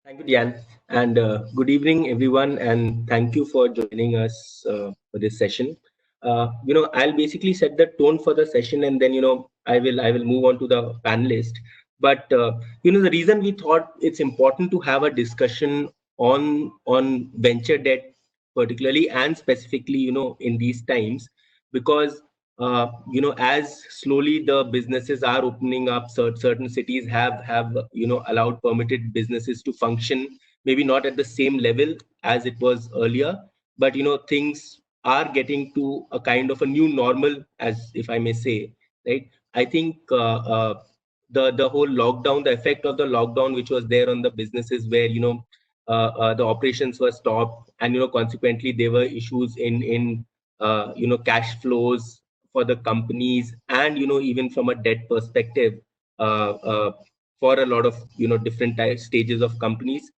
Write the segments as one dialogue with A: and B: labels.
A: Thank you, Diane, and good evening, everyone, and thank you for joining us for this session. I'll basically set the tone for the session, and then I will move on to the panelist. But the reason we thought it's important to have a discussion on venture debt, particularly and specifically, in these times, because as slowly the businesses are opening up, certain cities have allowed permitted businesses to function, maybe not at the same level as it was earlier, but things are getting to a kind of a new normal, as if I may say, right? I think the whole lockdown, the effect of the lockdown, which was there on the businesses, where the operations were stopped, and consequently there were issues in cash flows for the companies, and even from a debt perspective, uh, uh, for a lot of different stages of companies,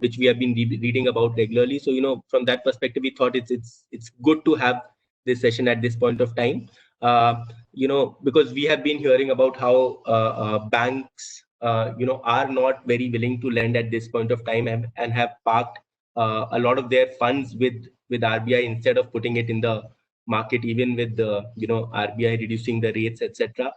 A: which we have been reading about regularly. So from that perspective, we thought it's good to have this session at this point of time. Because we have been hearing about how banks are not very willing to lend at this point of time, and have parked a lot of their funds with RBI instead of putting it in the market, even with the RBI reducing the rates, etc.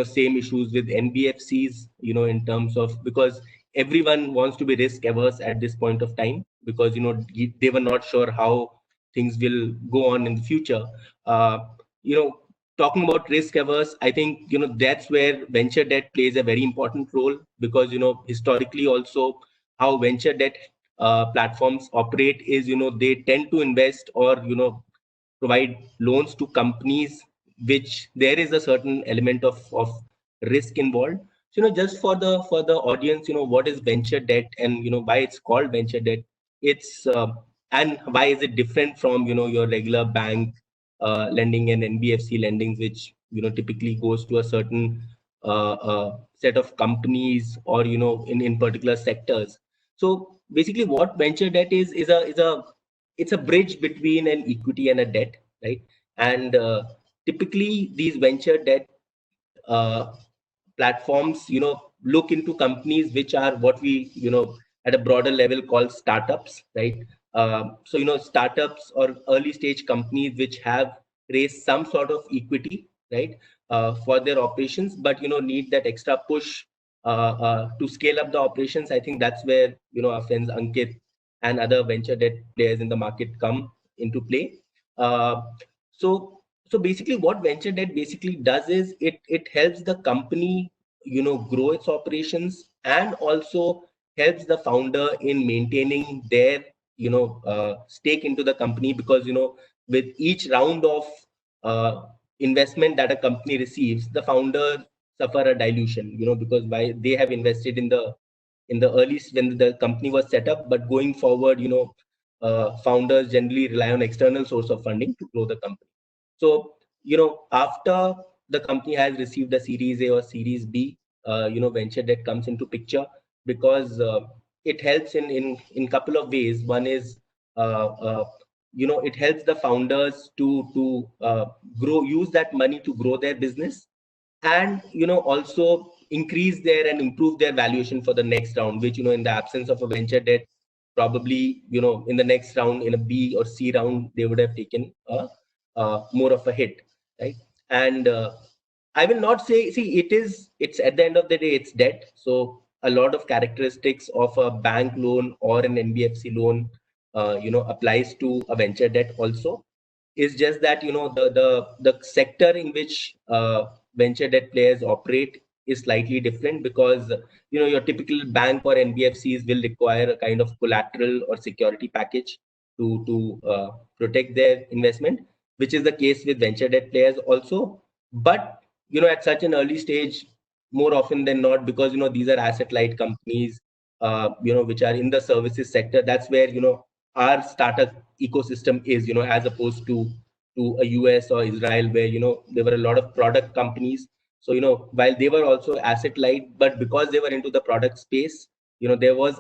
A: Same issues with NBFCs, in terms of, because everyone wants to be risk averse at this point of time, because they were not sure how things will go on in the future. uh, you know Talking about risk averse, I think that's where venture debt plays a very important role, because historically also, how venture debt platforms operate is, they tend to invest, or provide loans to companies which there is a certain element of risk involved. So just for the audience, what is venture debt, and why it's called venture debt. It's And why is it different from your regular bank lending and NBFC lendings, which typically goes to a certain set of companies, or in particular sectors. So basically, what venture debt is a it's a bridge between an equity and a debt, right? And typically, these venture debt uh, platforms, look into companies which are what we, at a broader level, call startups, right? So startups or early stage companies which have raised some sort of equity, right, for their operations, but need that extra push to scale up the operations. I think that's where our friends Ankit and other venture debt players in the market come into play. Uh, so basically, what venture debt basically does is, it helps the company grow its operations, and also helps the founder in maintaining their stake into the company, because with each round of uh, investment that a company receives, the founder suffer a dilution, because why they have invested in the early, when the company was set up, but going forward, founders generally rely on external source of funding to grow the company. So after the company has received a Series A or Series B, venture debt comes into picture, because it helps in couple of ways. One is, uh, uh, it helps the founders to grow, use that money to grow their business, and also increase their and improve their valuation for the next round, which in the absence of a venture debt, probably in the next round, in a B or C round, they would have taken a more of a hit, right? And I will not say, see, it's at the end of the day, it's debt. So a lot of characteristics of a bank loan or an NBFC loan applies to a venture debt also. Is just that the sector in which venture debt players operate is slightly different, because your typical bank or NBFCs will require a kind of collateral or security package to protect their investment, which is the case with venture debt players also. But at such an early stage, more often than not, because these are asset light companies, which are in the services sector. That's where our startup ecosystem is, as opposed to a US or Israel, where there were a lot of product companies. So while they were also asset light, but because they were into the product space, there was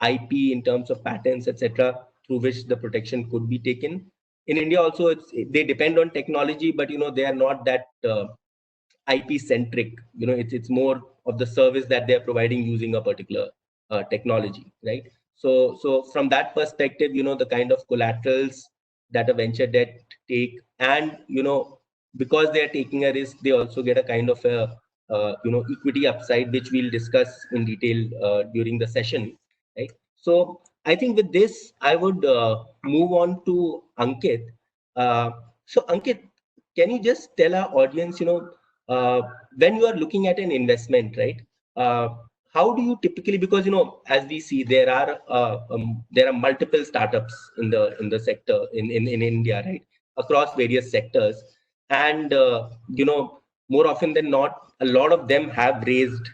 A: IP in terms of patents, etc., through which the protection could be taken. In India also, they depend on technology, but they are not that IP centric. It's more of the service that they are providing using a particular technology, right? So from that perspective, the kind of collaterals that a venture debt take, and because they are taking a risk, they also get a kind of a equity upside, which we'll discuss in detail during the session, right? So I think with this, I would move on to Ankit. So Ankit, can you just tell our audience, uh, when you are looking at an investment, right? Uh, how do you typically, because as we see, there are multiple startups in the sector in India, right, across various sectors, and more often than not, a lot of them have raised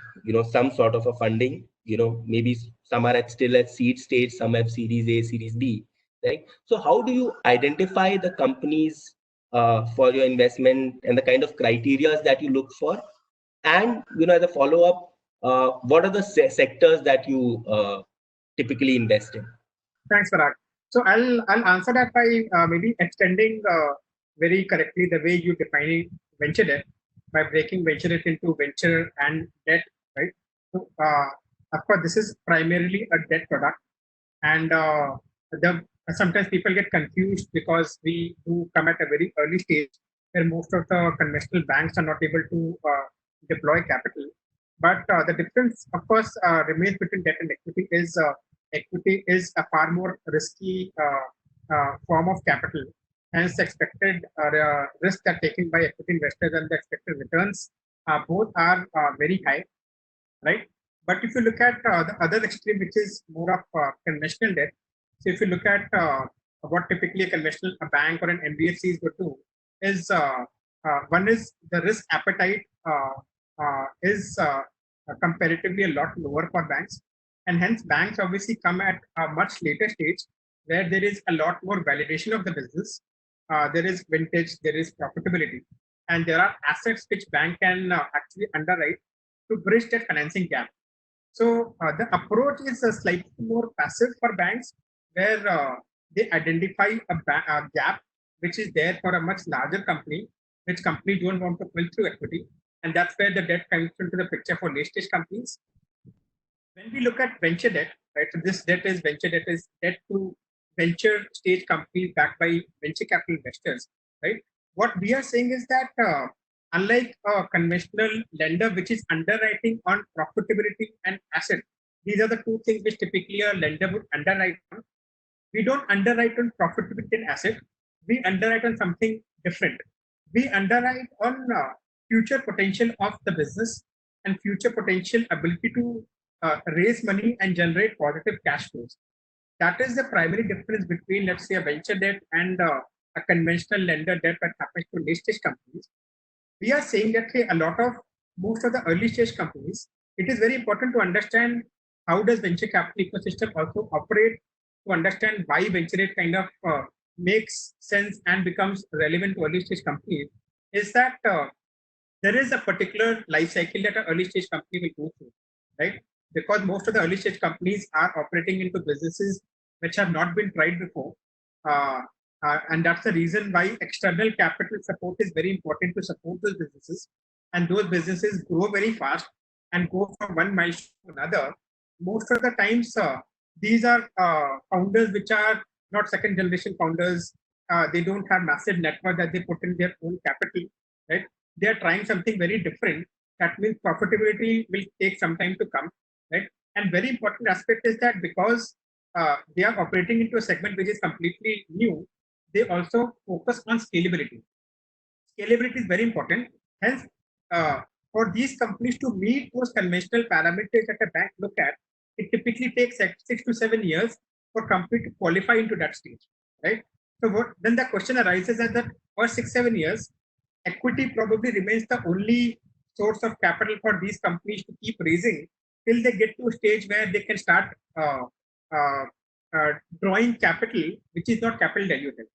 A: some sort of a funding. Maybe some are still at seed stage, some have Series A, Series B, right? So how do you identify the companies for your investment and the kind of criteria that you look for? And as a follow up, what are the sectors that you typically invest in?
B: Thanks, Parag. So I'll answer that by maybe extending very correctly the way you defining venture debt by breaking venture debt into venture and debt, right? So of course, this is primarily a debt product, and the sometimes people get confused because we do come at a very early stage where most of the conventional banks are not able to deploy capital. But the difference, of course, remains between debt and equity is equity is a far more risky form of capital. Hence, the expected risk that taken by equity investors and the expected returns both are very high, right? But if you look at the other extreme, which is more of conventional debt, so if you look at what typically a conventional a bank or an NBFCs would do, is one is the risk appetite is comparatively a lot lower for banks, and hence banks obviously come at a much later stage where there is a lot more validation of the business, there is vintage, there is profitability, and there are assets which bank can actually underwrite to bridge that financing gap. So the approach is slightly more passive for banks, where they identify a gap which is there for a much larger company, which company don't want to fill through equity, and that's where the debt comes into the picture for late stage companies. When we look at venture debt, right? So this debt is venture debt is debt to venture stage companies backed by venture capital investors, right? What we are saying is that unlike a conventional lender, which is underwriting on profitability and asset, these are the two things which typically a lender would underwrite on. We don't underwrite on profitability and asset. We underwrite on something different. We underwrite on future potential of the business and future potential ability to raise money and generate positive cash flows. That is the primary difference between, let's say, a venture debt and a conventional lender debt that happens to late stage companies. We are saying that hey, a lot of most of the early stage companies, it is very important to understand how does venture capital ecosystem also operate, to understand why venture debt kind of makes sense and becomes relevant to early stage companies. Is that there is a particular life cycle that an early stage company will go through, right? Because most of the early stage companies are operating into businesses which have not been tried before. Uh, and that's the reason why external capital support is very important to support those businesses. And those businesses grow very fast and go from one milestone to another. Most of the times, these are founders which are not second generation founders. They don't have massive network that they put in their own capital, right? They are trying something very different. That means profitability will take some time to come, right? And very important aspect is that because they are operating into a segment which is completely new, they also focus on scalability. Scalability is very important. Hence, for these companies to meet those conventional parameters that a bank look at, it typically takes 6 to 7 years for company to qualify into that stage, right? So then the question arises that the first 6 7 years, equity probably remains the only source of capital for these companies to keep raising till they get to a stage where they can start uh, drawing capital, which is not capital dilutive.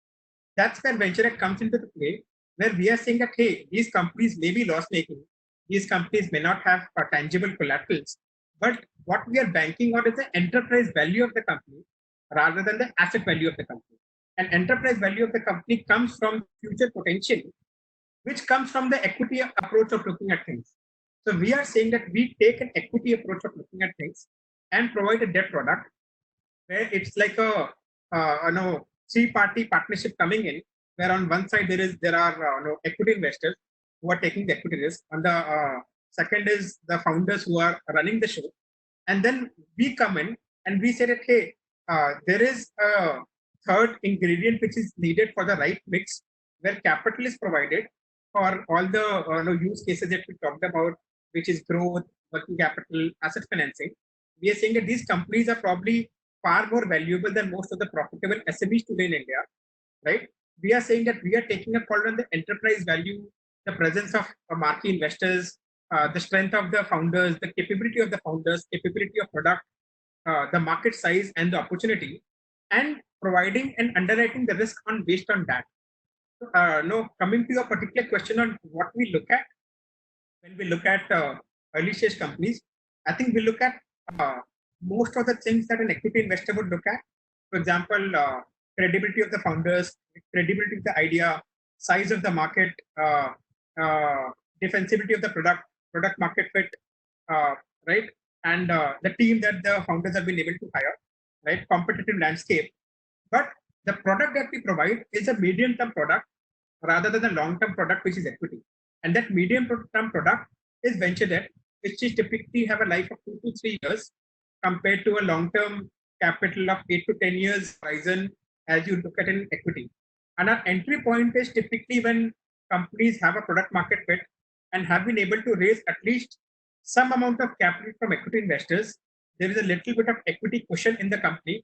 B: That's where venture comes into the play, where we are saying that hey, these companies may be loss making, these companies may not have tangible collaterals, but what we are banking on is the enterprise value of the company rather than the asset value of the company. And enterprise value of the company comes from future potential, which comes from the equity approach of looking at things. So we are saying that we take an equity approach of looking at things, and provide a debt product where it's like a three-party partnership coming in, where on one side there are equity investors who are taking the equity risk, on the second is the founders who are running the show, and then we come in and we say that, hey, there is a third ingredient which is needed for the right mix, where capital is provided for all the use cases that we talked about, which is growth, working capital, asset financing. We are saying that these companies are probably far more valuable than most of the profitable SMEs today in India, right? We are saying that we are taking a call on the enterprise value, the presence of marquee investors, the strength of the founders, the capability of the founders, capability of product, the market size and the opportunity, and providing and underwriting the risk on based on that. No, coming to your particular question on what we look at when we look at early stage companies, I think we look at most of the things that an equity investor would look at. For example, credibility of the founders, credibility of the idea, size of the market, defensibility of the product market fit, right? And the team that the founders have been able to hire, right? Competitive landscape. But the product that we provide is a medium-term product rather than a long-term product, which is equity. And that medium-term product is venture debt, which is typically have a life of 2 to 3 years compared to a long-term capital of 8 to 10 years horizon as you look at an equity. And our entry point is typically when companies have a product market fit and have been able to raise at least some amount of capital from equity investors. There is a little bit of equity cushion in the company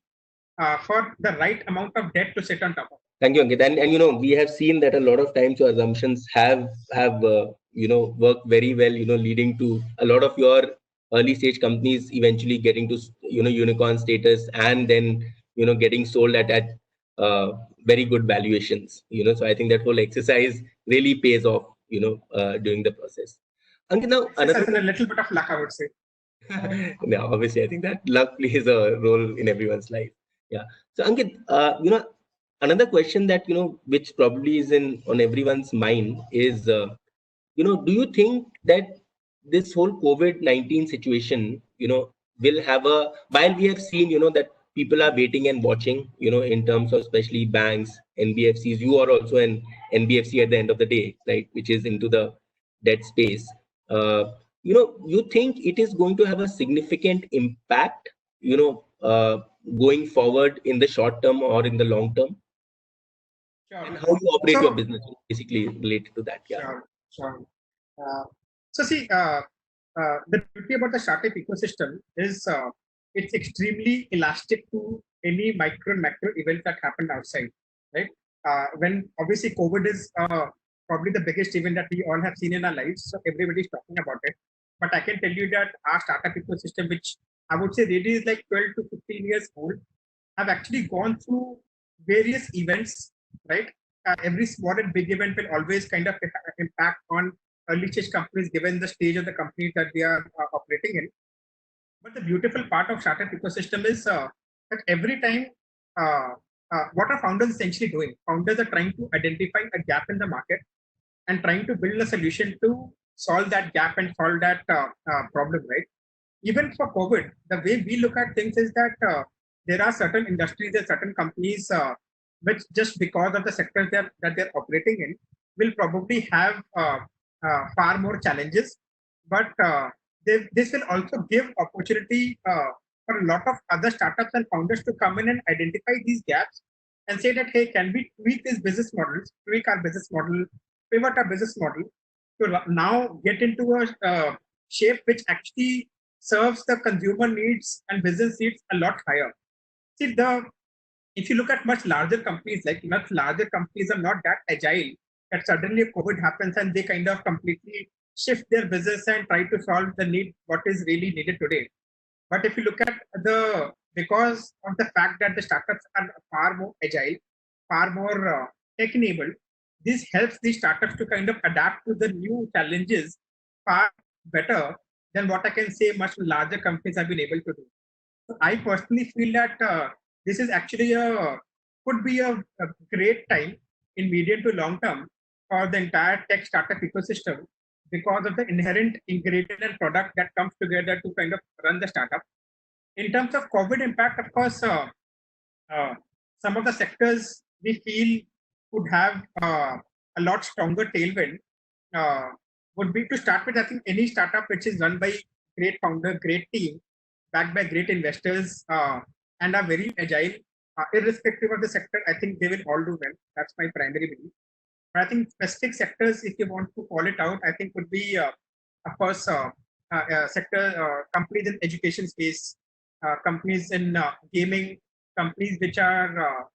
B: for the right amount of debt to sit on top of.
A: Thank you, Ankit. And we have seen that a lot of times your assumptions have worked very well, leading to a lot of your early stage companies eventually getting to unicorn status, and then getting sold at very good valuations. So I think that whole exercise really pays off during the process. Ankit, now
B: another a little bit of luck, I would say.
A: No, obviously I think that luck plays a role in everyone's life. Yeah. So Ankit, another question that which probably is on everyone's mind is do you think that this whole COVID-19 situation will have while we have seen that people are waiting and watching in terms of especially banks, NBFCs. You are also an NBFC at the end of the day, right, which is into the debt space. You think it is going to have a significant impact going forward in the short term or in the long term?
B: Sure.
A: And how you operate your business basically related to that. Yeah.
B: Sure. So see, the beauty about the startup ecosystem is it's extremely elastic to any micro and macro event that happened outside, right? When obviously COVID is probably the biggest event that we all have seen in our lives, so everybody's talking about it. But I can tell you that our startup ecosystem, which I would say really is like 12 to 15 years old, have actually gone through various events, right? Every small and big event will always kind of impact on early stage companies given the stage of the company that they are operating in. But the beautiful part of startup ecosystem is that every time, what are founders essentially doing? Founders are trying to identify a gap in the market and trying to build a solution to solve that gap and solve that problem, right? Even for COVID, the way we look at things is that there are certain industries and certain companies which just because of the sectors that they're operating in will probably have far more challenges. But this will also give opportunity for a lot of other startups and founders to come in and identify these gaps and say that, hey, can we tweak these business models, tweak our business model, pivot our business model to now get into a shape which actually serves the consumer needs and business needs a lot higher. See, if you look at much larger companies, like much larger companies are not that agile that suddenly COVID happens and they kind of completely shift their business and try to solve the need, what is really needed today. But if you look at because of the fact that the startups are far more agile, far more tech-enabled, this helps these startups to kind of adapt to the new challenges far better than what I can say much larger companies have been able to do. So I personally feel that this is actually could be a great time in medium to long term for the entire tech startup ecosystem because of the inherent ingredient and product that comes together to kind of run the startup. In terms of COVID impact, of course, some of the sectors we feel would have a lot stronger tailwind would be to start with. I think any startup which is run by great founder, great team, backed by great investors, and are very agile, irrespective of the sector, I think they will all do well. That's my primary belief. But I think specific sectors, if you want to call it out, I think would be, of course, sector companies in education space, companies in gaming, companies which are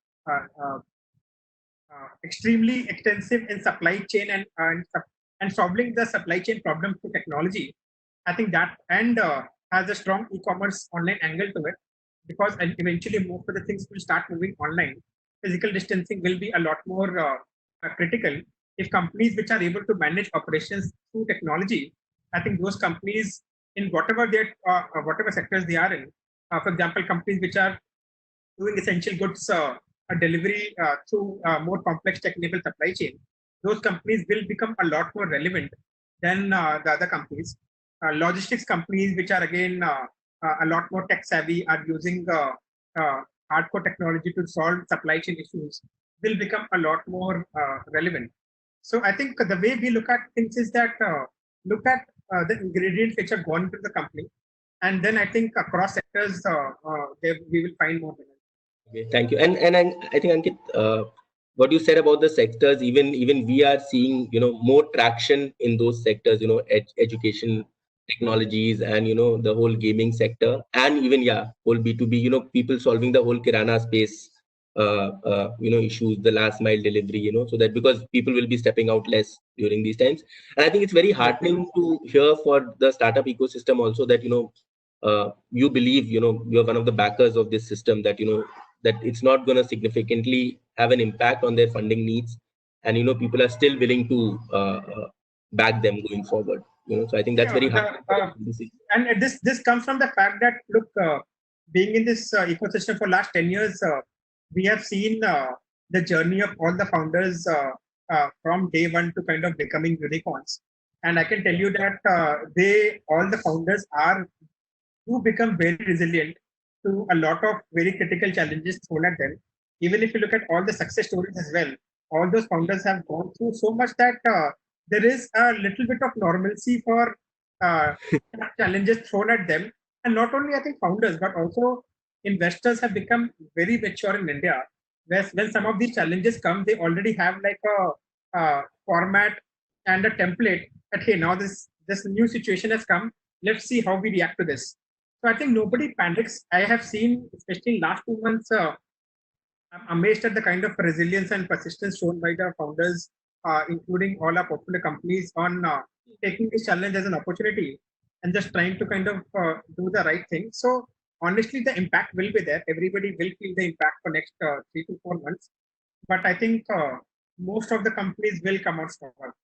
B: extremely extensive in supply chain and solving the supply chain problem through technology. I think that and has a strong e-commerce online angle to it, because eventually most of the things will start moving online. Physical distancing will be a lot more critical. If companies which are able to manage operations through technology, I think those companies in whatever sectors they are in, for example, companies which are doing essential goods delivery through more complex technical supply chain, those companies will become a lot more relevant than the other companies. Logistics companies, which are again a lot more tech savvy, are using hardcore technology to solve supply chain issues, will become a lot more relevant. So I think the way we look at things is that look at the ingredients which have gone into the company, and then I think across sectors we will find more benefits.
A: Okay, thank you. I think Ankit, what you said about the sectors, even we are seeing more traction in those sectors, education, technologies, and the whole gaming sector, and even whole B2B, people solving the whole kirana space issues, the last mile delivery, so that because people will be stepping out less during these times. And I think it's very heartening to hear for the startup ecosystem also that you believe you're one of the backers of this system, that that it's not going to significantly have an impact on their funding needs, and people are still willing to back them going forward. So I think that's very hard.
B: And this comes from the fact that look, being in this ecosystem for last 10 years, we have seen the journey of all the founders from day one to kind of becoming unicorns. And I can tell you that all the founders do become very resilient to a lot of very critical challenges thrown at them. Even if you look at all the success stories as well, all those founders have gone through so much that there is a little bit of normalcy for challenges thrown at them. And not only, I think, founders, but also investors have become very mature in India. Where when some of these challenges come, they already have like a format and a template that, hey, now this new situation has come. Let's see how we react to this. So I think nobody panics. I have seen, especially in last 2 months, I'm amazed at the kind of resilience and persistence shown by the founders, including all our portfolio companies, on taking this challenge as an opportunity and just trying to kind of do the right thing. So honestly, the impact will be there. Everybody will feel the impact for next 3 to 4 months. But I think most of the companies will come out stronger.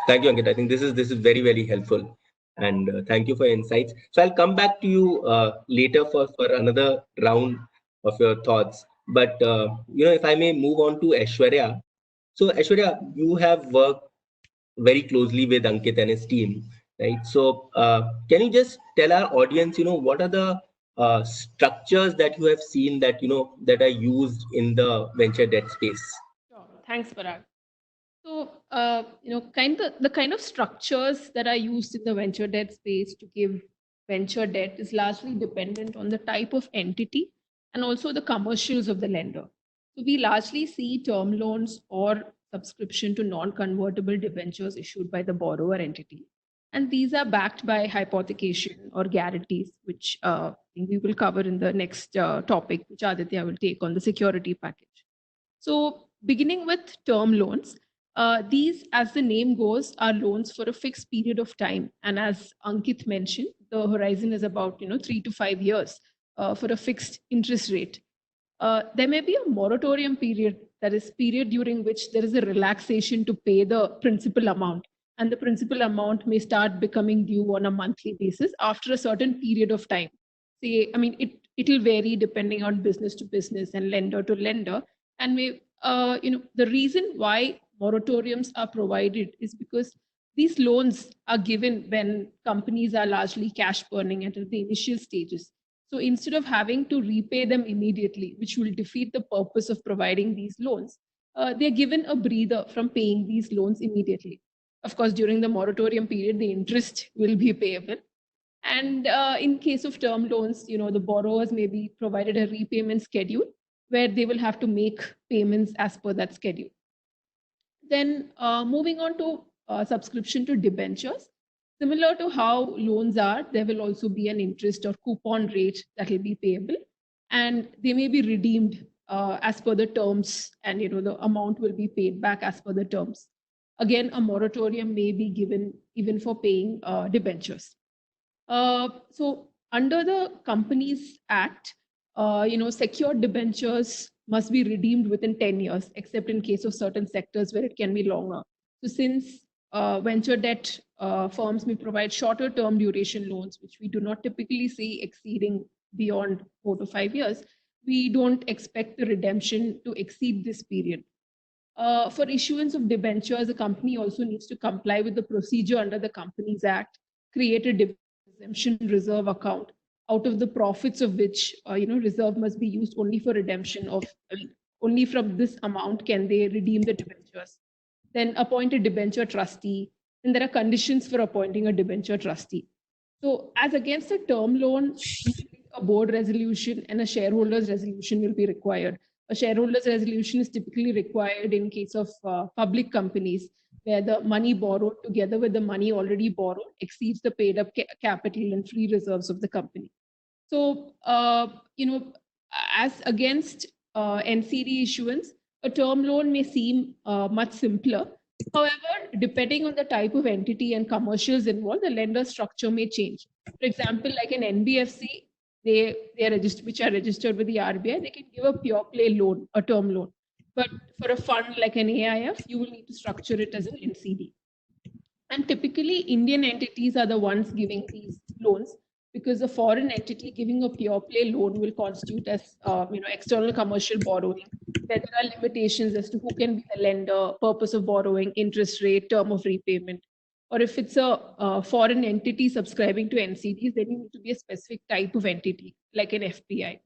A: Thank you, Ankit. I think this is very, very helpful. And thank you for your insights. So I'll come back to you later for another round of your thoughts. But if I may move on to Aishwarya. So Aishwarya, you have worked very closely with Ankit and his team, right? So can you just tell our audience, what are the structures that you have seen that that are used in the venture debt space?
C: Sure. Thanks, Parag. So, the kind of structures that are used in the venture debt space to give venture debt is largely dependent on the type of entity and also the commercials of the lender. So we largely see term loans or subscription to non-convertible debentures issued by the borrower entity. And these are backed by hypothecation or guarantees, which I think we will cover in the next topic, which Aditya will take on the security package. So beginning with term loans, these, as the name goes, are loans for a fixed period of time. And as Ankit mentioned, the horizon is about 3 to 5 years for a fixed interest rate. There may be a moratorium period, that is period during which there is a relaxation to pay the principal amount. And the principal amount may start becoming due on a monthly basis after a certain period of time. It will vary depending on business to business and lender to lender. And the reason why moratoriums are provided is because these loans are given when companies are largely cash burning at the initial stages. So instead of having to repay them immediately, which will defeat the purpose of providing these loans, they're given a breather from paying these loans immediately. Of course, during the moratorium period, the interest will be payable. And in case of term loans, the borrowers may be provided a repayment schedule where they will have to make payments as per that schedule. Then moving on to subscription to debentures. Similar to how loans are, there will also be an interest or coupon rate that will be payable, and they may be redeemed as per the terms, and the amount will be paid back as per the terms. Again, a moratorium may be given even for paying debentures. So under the Companies Act, secured debentures must be redeemed within 10 years, except in case of certain sectors where it can be longer. So since venture debt firms may provide shorter term duration loans, which we do not typically see exceeding beyond 4 to 5 years, we don't expect the redemption to exceed this period. For issuance of debentures, a company also needs to comply with the procedure under the Companies Act, create a redemption reserve account, out of the profits of which reserve must be used only for redemption of, only from this amount can they redeem the debentures. Then appoint a debenture trustee, and there are conditions for appointing a debenture trustee. So as against a term loan, a board resolution and a shareholders resolution will be required. A shareholders resolution is typically required in case of public companies where the money borrowed together with the money already borrowed exceeds the paid up capital and free reserves of the company. So, as against NCD issuance, a term loan may seem much simpler. However, depending on the type of entity and commercials involved, the lender structure may change. For example, like an NBFC, they are registered, which are registered with the RBI, they can give a pure play loan, a term loan. But for a fund like an AIF, you will need to structure it as an NCD. And typically, Indian entities are the ones giving these loans, because a foreign entity giving a pure play loan will constitute as external commercial borrowing, where there are limitations as to who can be the lender, purpose of borrowing, interest rate, term of repayment. Or if it's a foreign entity subscribing to NCDs, then you need to be a specific type of entity, like an FPI.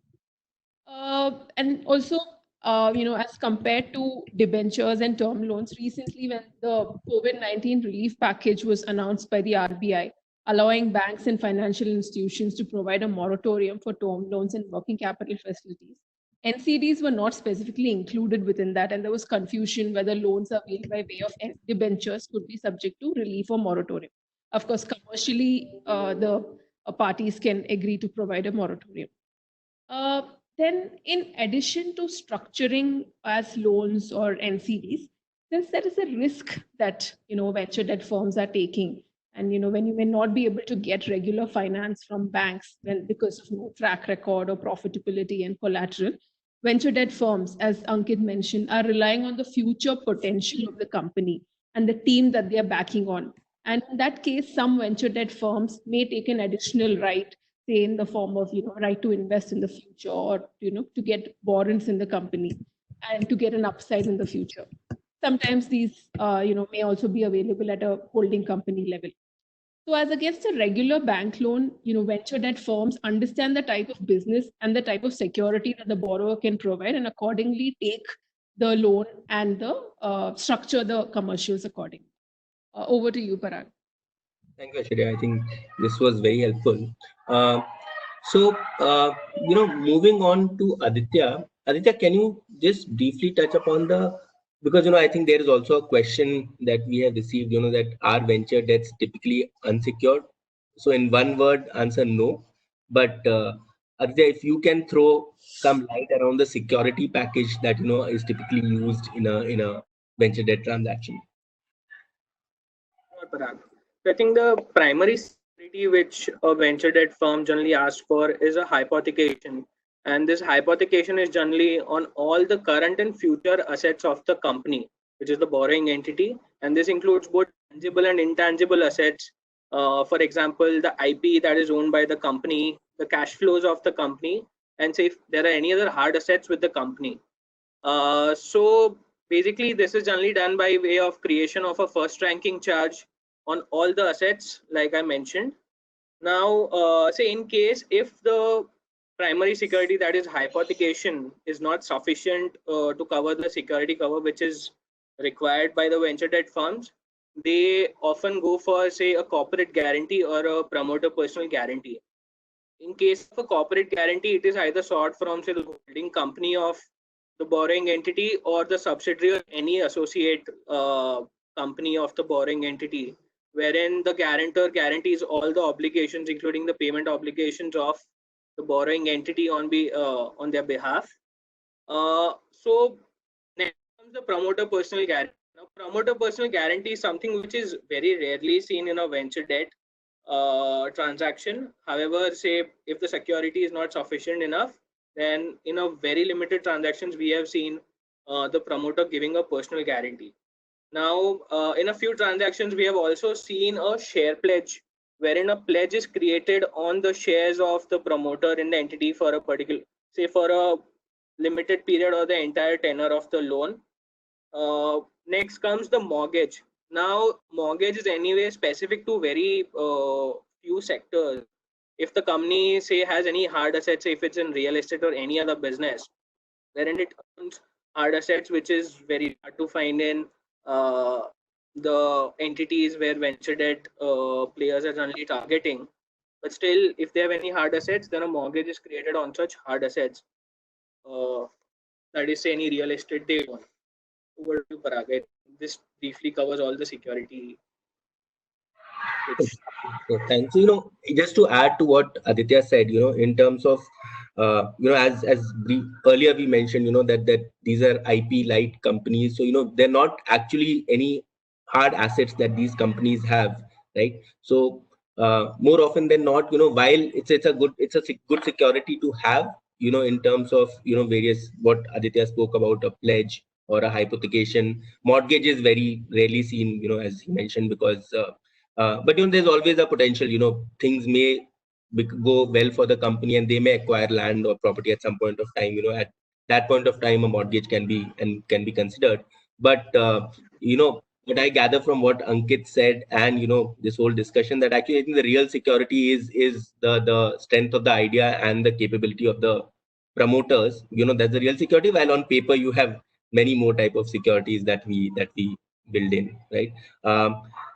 C: And also, as compared to debentures and term loans, recently when the COVID-19 relief package was announced by the RBI, allowing banks and financial institutions to provide a moratorium for term loans and working capital facilities, NCDs were not specifically included within that, and there was confusion whether loans availed by way of debentures could be subject to relief or moratorium. Of course, commercially, the parties can agree to provide a moratorium. Then, in addition to structuring as loans or NCDs, since there is a risk that venture debt firms are taking, and when you may not be able to get regular finance from banks because of no track record or profitability and collateral, venture debt firms, as Ankit mentioned, are relying on the future potential of the company and the team that they are backing on. And in that case, some venture debt firms may take an additional right, say in the form of right to invest in the future, or to get warrants in the company and to get an upside in the future. Sometimes these may also be available at a holding company level. So as against a regular bank loan, venture debt firms understand the type of business and the type of security that the borrower can provide, and accordingly take the loan and the structure the commercials accordingly. Over to you, Parag.
A: Thank you, Aishwarya. I think this was very helpful. Moving on to Aditya. Aditya, can you just briefly touch upon because I think there is also a question that we have received, that are venture debts typically unsecured? So in one word, answer no. But Aditya, if you can throw some light around the security package that is typically used in a venture debt transaction.
D: I think the primary security which a venture debt firm generally asks for is a hypothecation. And this hypothecation is generally on all the current and future assets of the company, which is the borrowing entity. And this includes both tangible and intangible assets. For example, the IP that is owned by the company, the cash flows of the company, and say if there are any other hard assets with the company. So basically, this is generally done by way of creation of a first ranking charge, on all the assets like I mentioned. Now, say in case if the primary security, that is hypothecation, is not sufficient to cover the security cover which is required by the venture debt firms, they often go for, say, a corporate guarantee or a promoter personal guarantee. In case of a corporate guarantee, it is either sought from, say, the holding company of the borrowing entity or the subsidiary or any associate company of the borrowing entity, wherein the guarantor guarantees all the obligations, including the payment obligations of the borrowing entity on their behalf. So next comes the promoter personal guarantee. Now, promoter personal guarantee is something which is very rarely seen in a venture debt transaction. However, say if the security is not sufficient enough, then in a very limited transactions we have seen the promoter giving a personal guarantee. Now, in a few transactions, we have also seen a share pledge, wherein a pledge is created on the shares of the promoter in the entity for a particular, say, for a limited period or the entire tenure of the loan. Next comes the mortgage. Now, mortgage is anyway specific to very few sectors. If the company, say, has any hard assets, say if it's in real estate or any other business, wherein it owns hard assets, which is very hard to find in the entities where venture debt players are generally targeting. But still, if they have any hard assets, then a mortgage is created on such hard assets. That is, say, any real estate they own. Over to Parag. This briefly covers all the security.
A: So thanks. So, just to add to what Aditya said, in terms of, as earlier we mentioned, that these are IP light companies. So, they're not actually any hard assets that these companies have, right? So more often than not, while it's a good security to have, in terms of, various, what Aditya spoke about, a pledge or a hypothecation. Mortgage is very rarely seen, as he mentioned, because but there's always a potential, things may go well for the company and they may acquire land or property at some point of time. At that point of time, a mortgage can be considered. But what I gather from what Ankit said and this whole discussion, that actually I think the real security is the strength of the idea and the capability of the promoters. That's the real security. While on paper you have many more type of securities that we build in, right?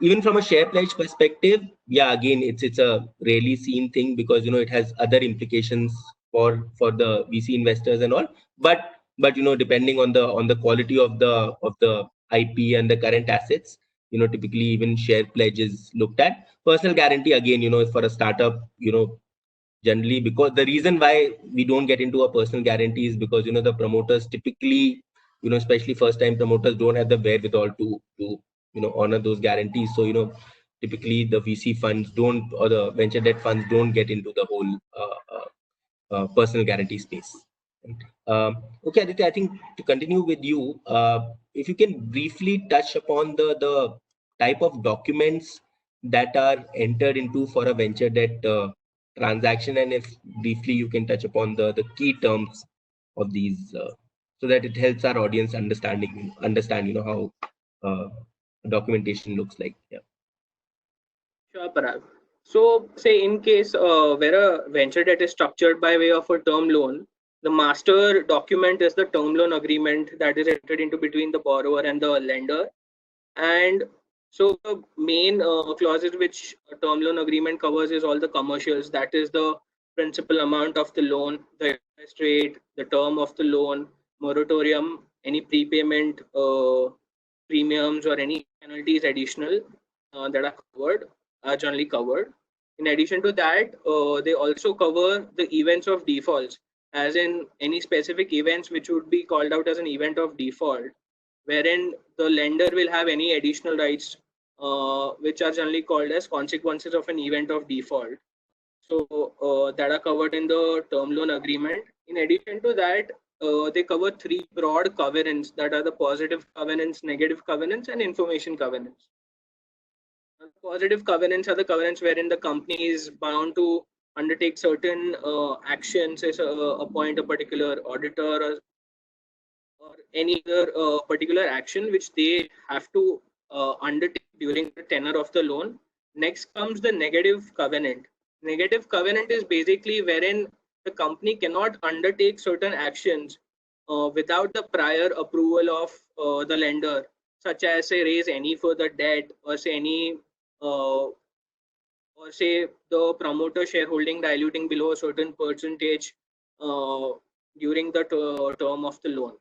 A: Even from a share pledge perspective, yeah, again, it's a rarely seen thing, because it has other implications for the VC investors and all. But depending on the quality of the IP and the current assets, typically even share pledge is looked at. Personal guarantee, again, for a startup, generally, because the reason why we don't get into a personal guarantee is because the promoters typically, especially first time promoters, don't have the wherewithal to honor those guarantees. So typically the VC funds don't, or the venture debt funds don't get into the whole personal guarantee space. Okay, Aditya, I think to continue with you, if you can briefly touch upon the type of documents that are entered into for a venture debt transaction, and if briefly you can touch upon the key terms of these, so that it helps our audience understand how documentation looks like. Yeah.
D: Sure, Parag. So, say in case where a venture debt is structured by way of a term loan, the master document is the term loan agreement that is entered into between the borrower and the lender. And so the main clauses which a term loan agreement covers is all the commercials. That is the principal amount of the loan, the interest rate, the term of the loan, moratorium, any prepayment premiums or any penalties additional that are covered, are generally covered. In addition to that, they also cover the events of defaults, as in any specific events which would be called out as an event of default, wherein the lender will have any additional rights which are generally called as consequences of an event of default. So that are covered in the term loan agreement. In addition to that, they cover three broad covenants, that are the positive covenants, negative covenants, and information covenants. Positive covenants are the covenants wherein the company is bound to undertake certain actions, as appoint a particular auditor or any other particular action which they have to undertake during the tenure of the loan. Next comes the negative covenant. Negative covenant is basically wherein the company cannot undertake certain actions without the prior approval of the lender, such as say raise any further debt or say any or say the promoter shareholding diluting below a certain percentage during the term of the loan.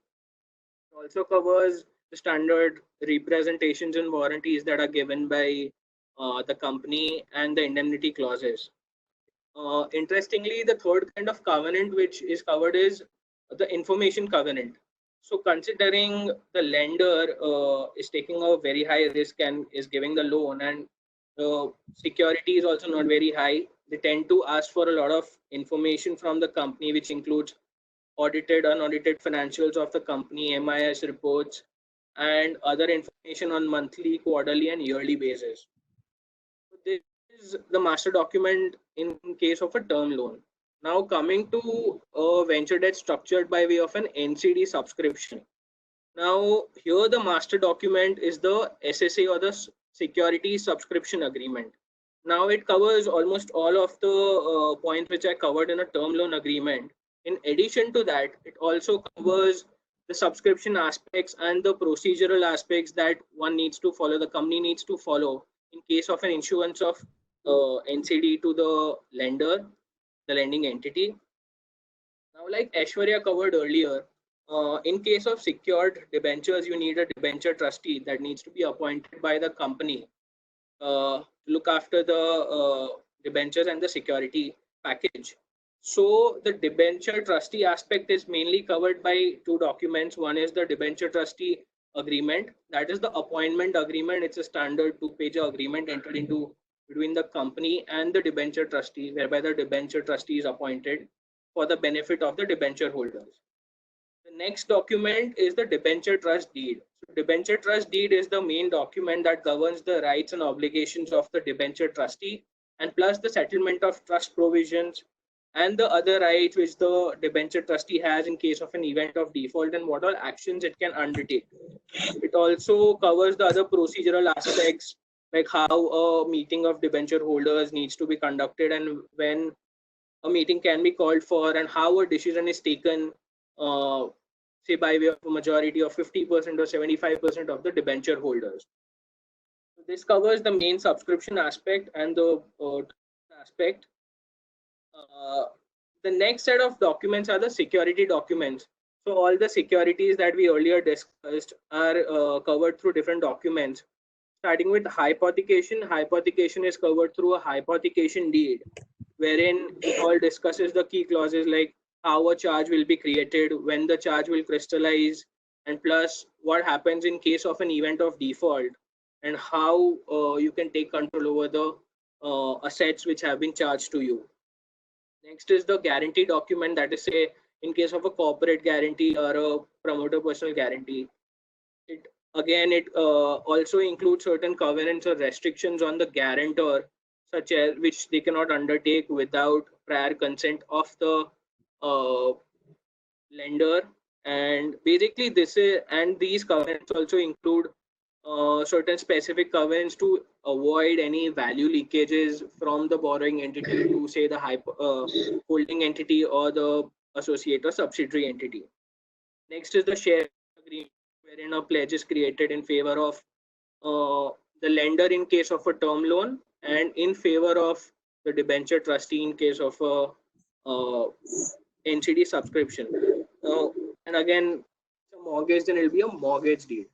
D: It also covers the standard representations and warranties that are given by the company and the indemnity clauses. Interestingly, the third kind of covenant which is covered is the information covenant. So considering the lender is taking a very high risk and is giving the loan, and the security is also not very high, they tend to ask for a lot of information from the company, which includes audited, unaudited financials of the company, MIS reports, and other information on monthly, quarterly, and yearly basis. So this is the master document in case of a term loan. Now coming to a venture debt structured by way of an NCD subscription. Now here the master document is the SSA or the Security Subscription Agreement. Now it covers almost all of the points which are covered in a term loan agreement. In addition to that, it also covers the subscription aspects and the procedural aspects that one needs to follow, the company needs to follow in case of an issuance of NCD to the lender, the lending entity. Now, like Aishwarya covered earlier, in case of secured debentures, you need a debenture trustee that needs to be appointed by the company to look after the debentures and the security package. So the debenture trustee aspect is mainly covered by two documents. One is the debenture trustee agreement, that is the appointment agreement. It's a standard 2-page agreement entered into between the company and the debenture trustee, whereby the debenture trustee is appointed for the benefit of the debenture holders. The next document is the debenture trust deed. So debenture trust deed is the main document that governs the rights and obligations of the debenture trustee, and plus the settlement of trust provisions and the other rights which the debenture trustee has in case of an event of default and what all actions it can undertake. It also covers the other procedural aspects, like how a meeting of debenture holders needs to be conducted and when a meeting can be called for, and how a decision is taken, say by way of a majority of 50% or 75% of the debenture holders. So this covers the main subscription aspect and the aspect. The next set of documents are the security documents. So all the securities that we earlier discussed are covered through different documents. Starting with hypothecation. Hypothecation is covered through a hypothecation deed, wherein it all discusses the key clauses like how a charge will be created, when the charge will crystallize, and plus what happens in case of an event of default, and how you can take control over the assets which have been charged to you. Next is the guarantee document, that is say in case of a corporate guarantee or a promoter personal guarantee. It also includes certain covenants or restrictions on the guarantor, such as which they cannot undertake without prior consent of the lender. And basically these covenants also include certain specific covenants to avoid any value leakages from the borrowing entity to say the holding entity or the associate or subsidiary entity. Next is the share agreement, wherein a pledge is created in favor of the lender in case of a term loan and in favor of the debenture trustee in case of a NCD subscription. And again, a mortgage, then it will be a mortgage deed.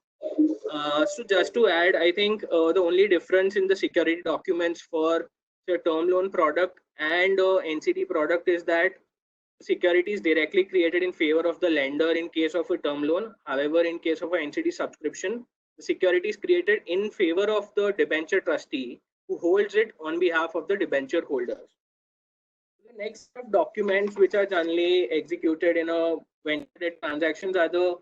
D: So just to add, I think the only difference in the security documents for the term loan product and NCD product is that security is directly created in favor of the lender in case of a term loan. However, in case of an NCD subscription, the security is created in favor of the debenture trustee who holds it on behalf of the debenture holders. The next set of documents which are generally executed in a venture debt transactions are the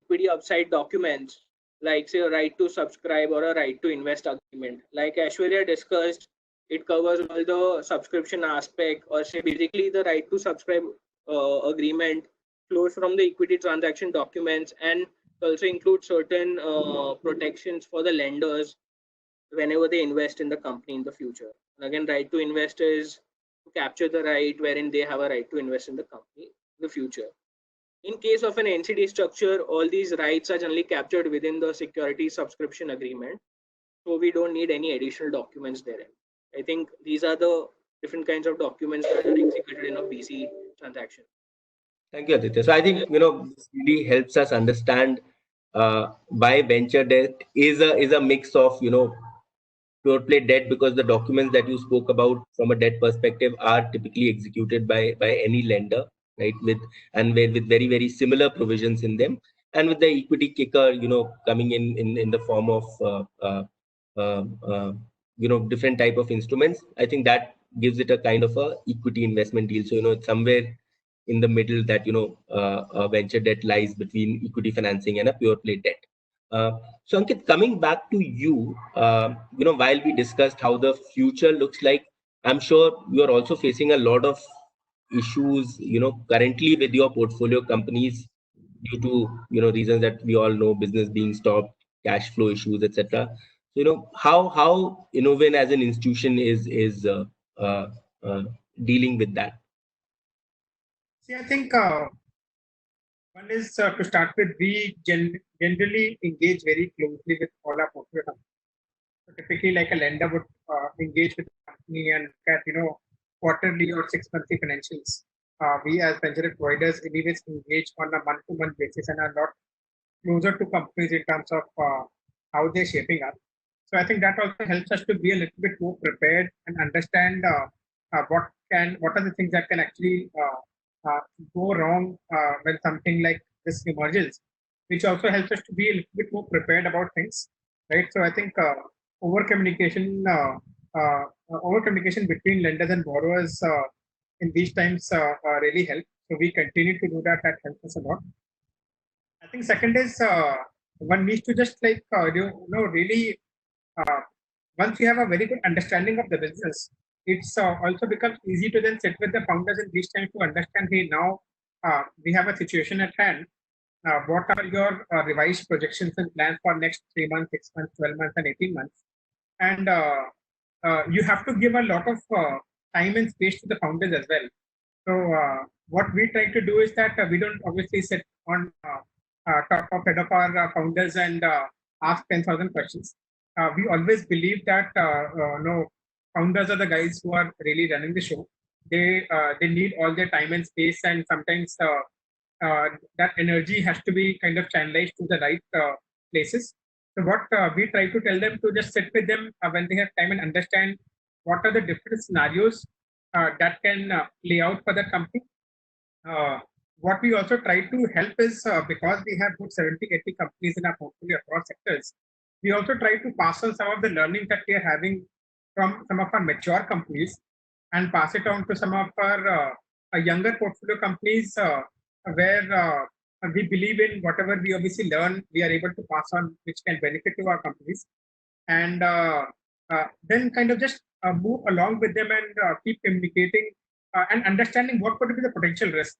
D: equity upside documents, like say a right to subscribe or a right to invest agreement. Like Aishwarya discussed, it covers all the subscription aspect, or say basically the right to subscribe agreement flows from the equity transaction documents, and It also includes certain protections for the lenders whenever they invest in the company in the future. And again, right to invest is to capture the right wherein they have a right to invest in the company in the future. In case of an NCD structure, all these rights are generally captured within the security subscription agreement. So we don't need any additional documents therein. I think these are the different kinds of documents that are executed in a BC transaction.
A: Thank you, Aditya. So I think this really helps us understand why venture debt is a mix of pure play debt, because the documents that you spoke about from a debt perspective are typically executed by any lender, right? With very very similar provisions in them, and with the equity kicker coming in the form of uh, uh, different type of instruments. I think that gives it a kind of a equity investment deal. So it's somewhere in the middle that venture debt lies between equity financing and a pure play debt. So Ankit, coming back to you, while we discussed how the future looks like, I'm sure you are also facing a lot of issues, currently with your portfolio companies due to, reasons that we all know, business being stopped, cash flow issues, etc. So, how Innovin as an institution is uh, uh, dealing with that.
B: See, I think one is to start with, we generally engage very closely with all our portfolio companies. So typically, like a lender would engage with the company and look at quarterly or 6 monthly financials. We as venture debt providers anyways engage on a month-to-month basis and are not closer to companies in terms of how they're shaping up. So I think that also helps us to be a little bit more prepared and understand what are the things that can actually go wrong when something like this emerges, which also helps us to be a little bit more prepared about things, right? So I think over communication between lenders and borrowers in these times really help. So we continue to do that. That helps us a lot. I think second is one needs to just really uh, once you have a very good understanding of the business, it's also becomes easy to then sit with the founders in these times to understand, hey, now we have a situation at hand. What are your revised projections and plans for next 3 months, 6 months, 12 months, and 18 months? And you have to give a lot of time and space to the founders as well. So what we try to do is that we don't obviously sit on top of head of our founders and ask 10,000 questions. We always believe that no, founders are the guys who are really running the show. They need all their time and space, and sometimes that energy has to be kind of channelized to the right places. So what we try to tell them to just sit with them when they have time and understand what are the different scenarios that can play out for the company. What we also try to help is because we have good 70, 80 companies in our portfolio across sectors, we also try to pass on some of the learning that we are having from some of our mature companies and pass it on to some of our younger portfolio companies where we believe in whatever we obviously learn, we are able to pass on, which can benefit to our companies. And then kind of just move along with them and keep communicating and understanding what could be the potential risk.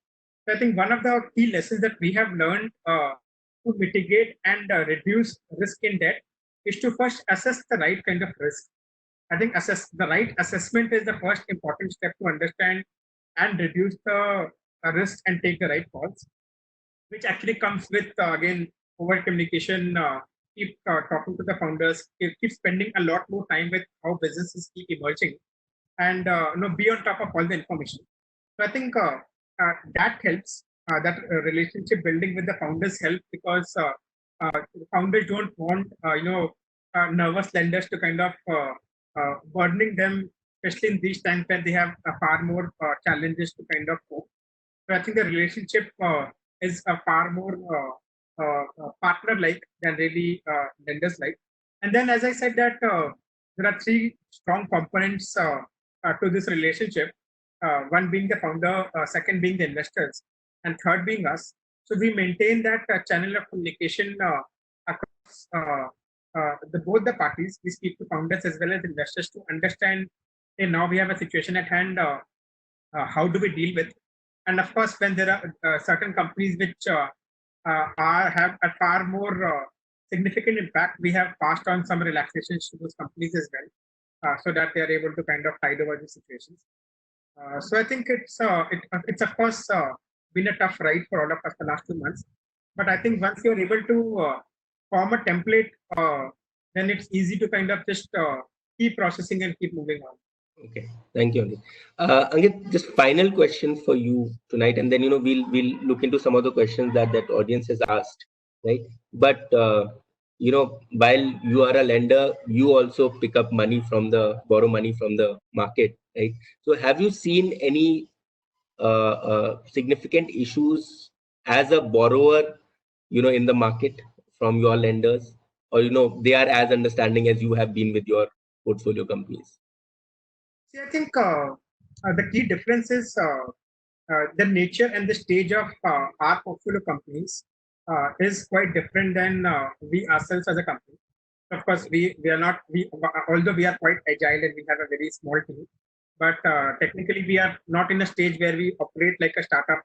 B: So I think one of the key lessons that we have learned to mitigate and reduce risk in debt is to first assess the right kind of risk. I think the right assessment is the first important step to understand and reduce the risk and take the right calls, which actually comes with again over communication. Keep talking to the founders. Keep spending a lot more time with how businesses keep emerging, and be on top of all the information. So I think that helps. That relationship building with the founders help because founders don't want nervous lenders to kind of burdening them, especially in these times when they have far more challenges to kind of cope. So I think the relationship is a far more partner-like than really lenders-like. And then, as I said, that there are three strong components to this relationship. One being the founder, second being the investors, and third being us. So we maintain that channel of communication across both the parties. We speak to founders as well as investors to understand. Hey, now we have a situation at hand. How do we deal with? And of course, when there are certain companies which have a far more significant impact. We have passed on some relaxations to those companies as well, so that they are able to kind of tide over the situations. So I think it's of course been a tough ride for all of us the last 2 months. But I think once you're able to form a template, then it's easy to kind of just keep processing and keep moving on.
A: Okay, thank you, Ankit. Ankit, just final question for you tonight, and then we'll look into some of the questions that audience has asked, right? But while you are a lender, you also pick up borrow money from the market, right? So have you seen any significant issues as a borrower, in the market from your lenders, or they are as understanding as you have been with your portfolio companies?
B: See, I think the key difference is the nature and the stage of our portfolio companies is quite different than we ourselves as a company. Of course, we are not, although we are quite agile and we have a very small team, but technically we are not in a stage where we operate like a startup.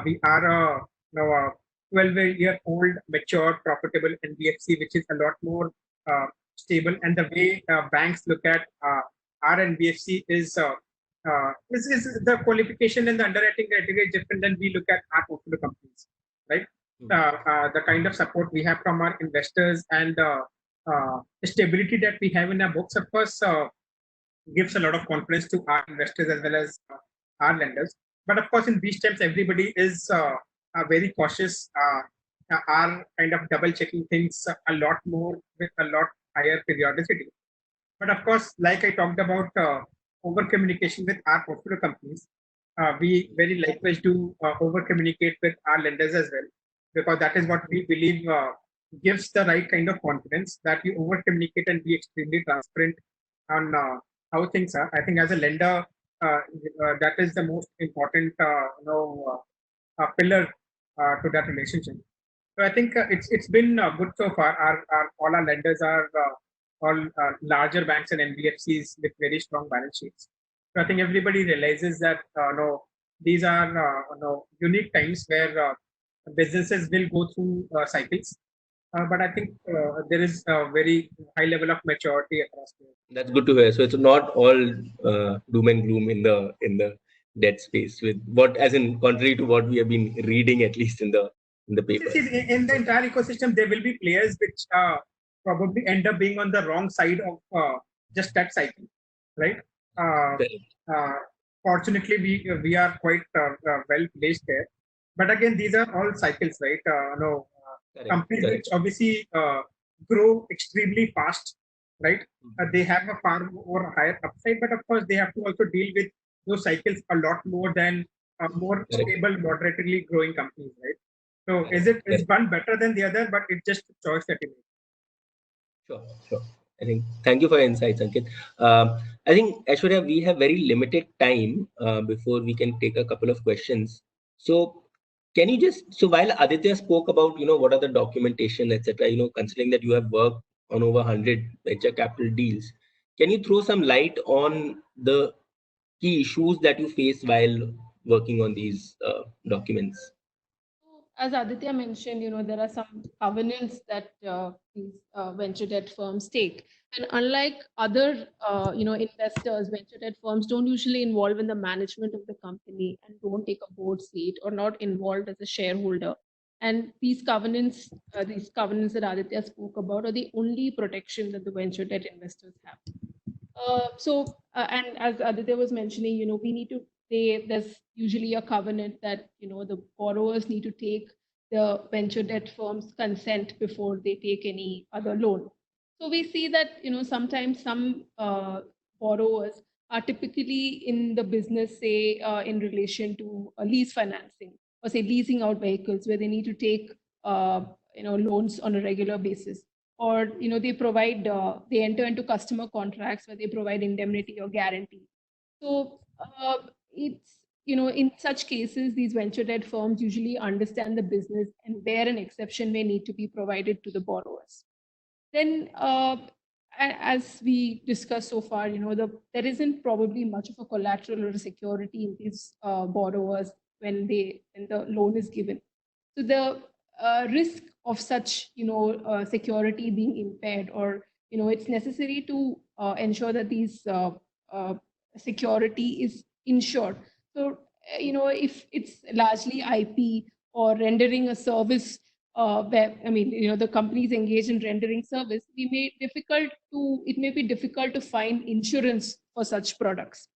B: We are a 12-year-old, mature, profitable NBFC, which is a lot more stable. And the way banks look at our NBFC is the qualification and the underwriting criteria is different than we look at our portfolio companies, right? The kind of support we have from our investors and the stability that we have in our books, of course, gives a lot of confidence to our investors as well as our lenders. But of course, in these times, everybody is very cautious, are kind of double checking things a lot more with a lot higher periodicity. But of course, like I talked about over communication with our portfolio companies, we very likewise do over communicate with our lenders as well, because that is what we believe gives the right kind of confidence, that you over communicate and be extremely transparent on how things are. I think as a lender, that is the most important pillar to that relationship. So I think it's been good so far. All our lenders are all larger banks and NBFCs with very strong balance sheets. So I think everybody realizes that these are unique times where businesses will go through cycles. But I think there is a very high level of maturity across the.
A: That's good to hear. So it's not all doom and gloom in the debt space, with as in contrary to what we have been reading, at least in the paper.
B: In the entire ecosystem, there will be players which probably end up being on the wrong side of just that cycle, right? Fortunately, we are quite well placed there. But again, these are all cycles, right? Companies which obviously grow extremely fast, right? They have a far more higher upside, but of course, they have to also deal with those cycles a lot more than more stable, moderately growing companies, right? So is one better than the other, but it's just a choice that you make.
A: Sure. I think thank you for your insights, Ankit. I think, Aishwarya, we have very limited time before we can take a couple of questions. So can you so while Aditya spoke about, what are the documentation, etc., considering that you have worked on over 100 venture capital deals, can you throw some light on the key issues that you face while working on these documents?
C: As Aditya mentioned, there are some covenants that these venture debt firms take. And unlike other, investors, venture debt firms don't usually involve in the management of the company and don't take a board seat or not involved as a shareholder. And these covenants that Aditya spoke about are the only protection that the venture debt investors have. And as Aditya was mentioning, we need to there's usually a covenant that, the borrowers need to take the venture debt firm's consent before they take any other loan. So we see that, sometimes some borrowers are typically in the business, say, in relation to a lease financing or say leasing out vehicles where they need to take, loans on a regular basis. Or they provide they enter into customer contracts where they provide indemnity or guarantee. So it's in such cases these venture debt firms usually understand the business and where an exception may need to be provided to the borrowers. Then as we discussed so far, there isn't probably much of a collateral or a security in these borrowers when the loan is given. So risk of such, security being impaired, or it's necessary to ensure that these security is ensured. So if it's largely IP or rendering a service, where the companies engaged in rendering service, it may be difficult to find insurance for such products.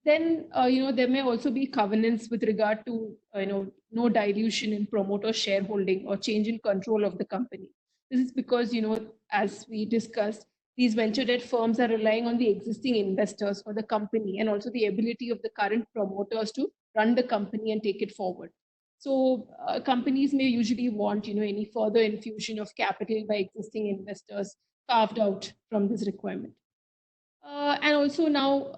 C: Then there may also be covenants with regard to no dilution in promoter shareholding or change in control of the company. This is because as we discussed, these venture debt firms are relying on the existing investors for the company, and also the ability of the current promoters to run the company and take it forward. So companies may usually want any further infusion of capital by existing investors carved out from this requirement. And also now,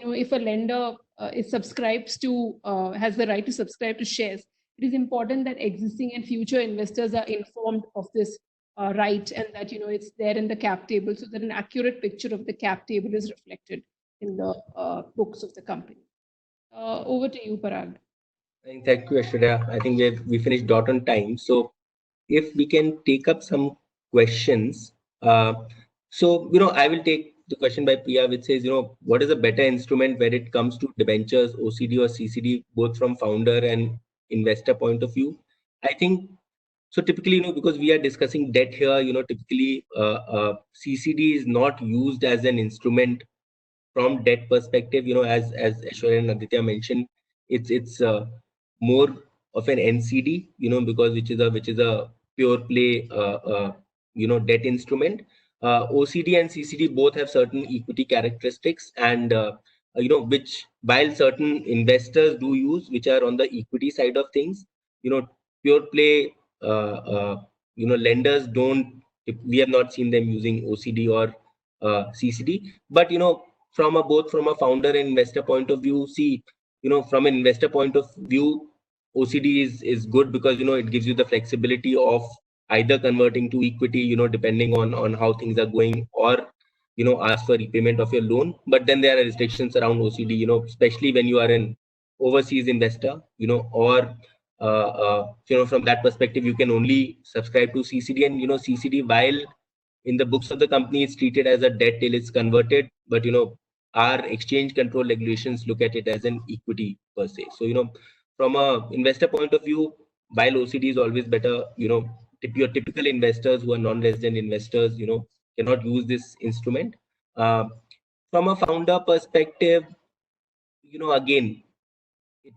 C: if a lender has the right to subscribe to shares, it is important that existing and future investors are informed of this right, and that it's there in the cap table, so that an accurate picture of the cap table is reflected in the books of the company. Over to you, Parag.
A: Thank you, Aishwarya. I think we finished dot on time. So if we can take up some questions. So I will take the question by Priya, which says, what is a better instrument when it comes to debentures, OCD or CCD, both from founder and investor point of view? I think so. Typically, because we are discussing debt here, typically CCD is not used as an instrument from debt perspective. As Aishwarya and Aditya mentioned, it's more of an NCD, because which is a pure play, debt instrument. OCD and CCD both have certain equity characteristics, and which while certain investors do use, which are on the equity side of things, pure play, lenders don't. We have not seen them using OCD or CCD, but both from a founder and investor point of view, from an investor point of view, OCD is good because it gives you the flexibility of either converting to equity, depending on how things are going, or ask for repayment of your loan. But then there are restrictions around OCD, especially when you are an overseas investor, or from that perspective, you can only subscribe to CCD. And CCD, while in the books of the company, it's treated as a debt till it's converted, but our exchange control regulations look at it as an equity per se. So from a investor point of view, while OCD is always better, your typical investors who are non-resident investors, cannot use this instrument. From a founder perspective, again,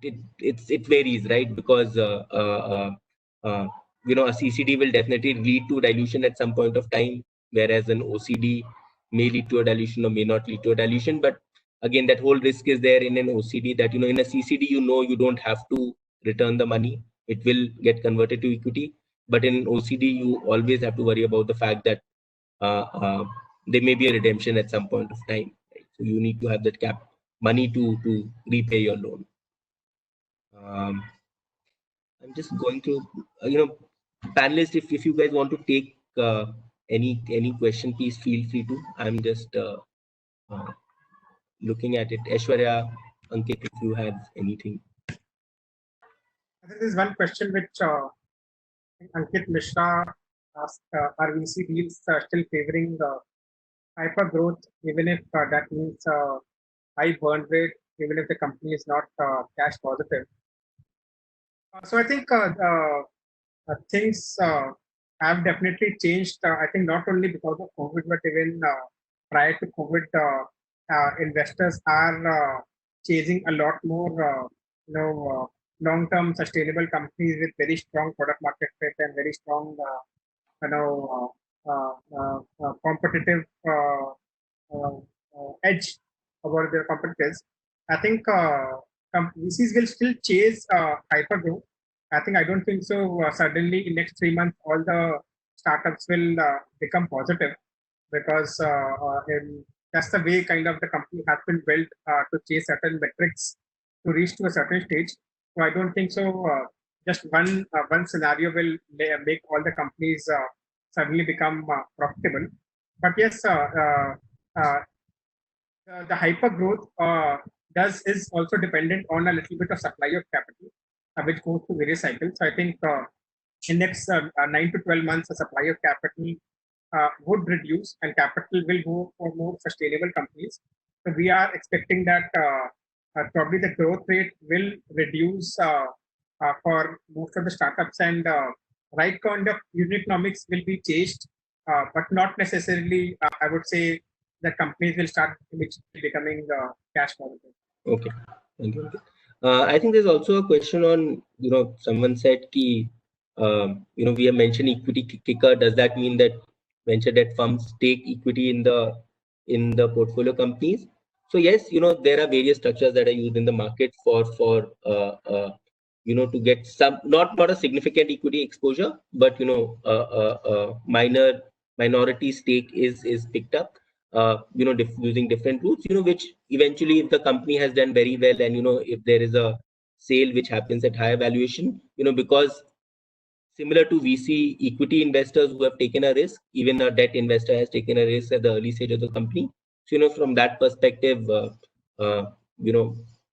A: it varies, right? Because a CCD will definitely lead to dilution at some point of time, whereas an OCD may lead to a dilution or may not lead to a dilution. But again, that whole risk is there in an OCD, that in a CCD, you don't have to return the money. It will get converted to equity. But in OCD, you always have to worry about the fact that there may be a redemption at some point of time. Right? So you need to have that cap money to repay your loan. I'm just going to, panelists, if you guys want to take any question, please feel free to. I'm just looking at it. Aishwarya, Ankit, if you have anything.
B: There is one question which Ankit Mishra asked: are VC deals still favoring hyper growth, even if that means high burn rate, even if the company is not cash positive? So I think things have definitely changed. I think not only because of COVID, but even prior to COVID, investors are chasing a lot more, long-term sustainable companies with very strong product market fit and very strong, competitive edge over their competitors. I think VCs will still chase hyper growth. I don't think so. Suddenly, in next 3 months, all the startups will become positive, because that's the way kind of the company has been built to chase certain metrics to reach to a certain stage. So I don't think so. Just one scenario will make all the companies suddenly become profitable. But yes, the hyper growth is also dependent on a little bit of supply of capital. which goes through various cycles. So I think in next 9 to 12 months, the supply of capital would reduce and capital will go for more sustainable companies. So we are expecting that probably the growth rate will reduce for most of the startups, and right kind of unit economics will be changed, but not necessarily, I would say, the companies will start becoming cash positive.
A: Okay, thank you. I think there's also a question on, someone said ki, we have mentioned equity kicker. Does that mean that venture debt firms take equity in the portfolio companies? So yes, there are various structures that are used in the market for to get some, not a significant equity exposure, but minor minority stake is picked up. Using different routes, which eventually, if the company has done very well, and if there is a sale which happens at higher valuation, because similar to VC equity investors who have taken a risk, even a debt investor has taken a risk at the early stage of the company. So from that perspective,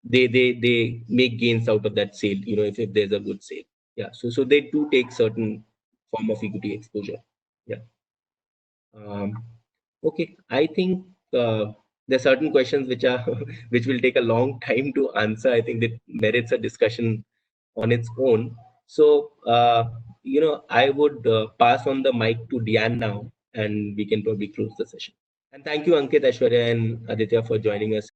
A: they make gains out of that sale. If there's a good sale, yeah. So they do take certain form of equity exposure, yeah. Okay, I think there are certain questions which are which will take a long time to answer. I think that merits a discussion on its own. So I would pass on the mic to Diane now, and we can probably close the session. And thank you, Ankit, Aishwarya, and Aditya for joining us.